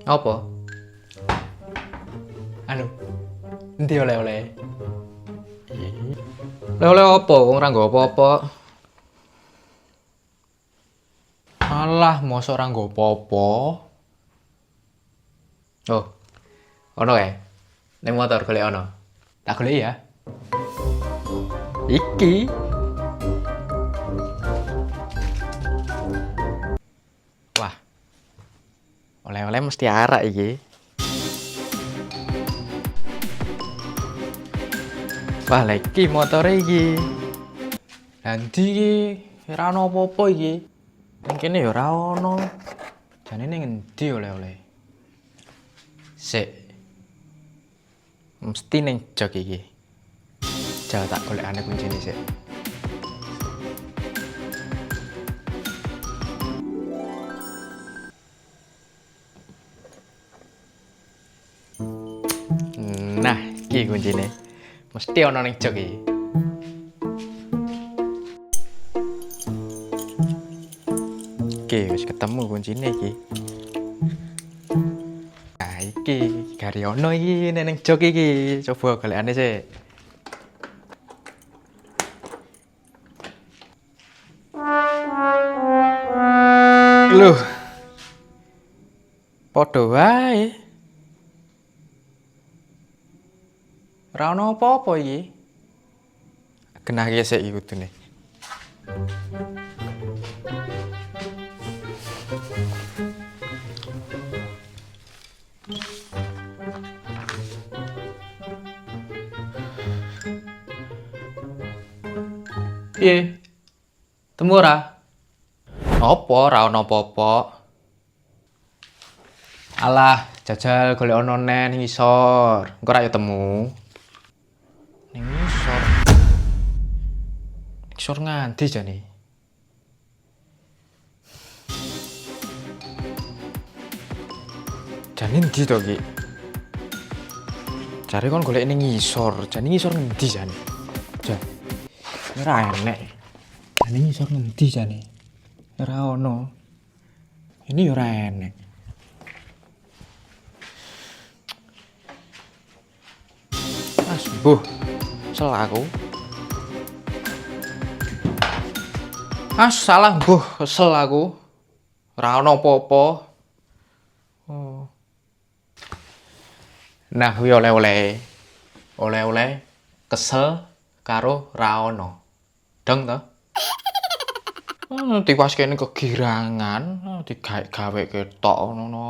Apa? Anu, endi oleh-oleh? Oleh-oleh apa? Wong ora nggo apa-apa. Alah, mosok ora nggo apa-apa. Oh, ono kae. Ning motor golek ono. Tak golek ya. Iki. Wah. Oleh-oleh mesti arak iki. Wah, lagi motore iki. Nanti iki ora ono apa-apa iki. Ning kene ya ora ono. Jane ning endi oleh-oleh? Sik. Mesti ning jok iki. Jauh tak golekane kuncine sik. Nah, iki kuncine. Mesti ono ning jok iki. Oke, wis ketemu kuncine iki. Nah, iki gari ono iki ning jok iki. Coba golekane sik. Loh. Padha wae. Ora ono apa-apa iki. Genahke sik iki kudune. Piye? Temu ora? Apa ora ono apa-apa? Alah, jajal golek ono neh ning isor. Engko ra yo temu. Ning isor. Isor nganti jane. Jane ndi to iki? Jare kon golek ning isor. Jane isor ngendi jane? Jan. Ora enek. Jane isor ngendi jane? Ora ono. Ini ora enek. Mas, buh. Selaku. Salah, buh, kesel aku. Ora ono apa-apa. Oh. Nah, kuwi oleh-oleh. Oleh-oleh kesel karo ra ono. Deng to? Nanti pas kene kegirangan, digawe-gawe ketok ngono.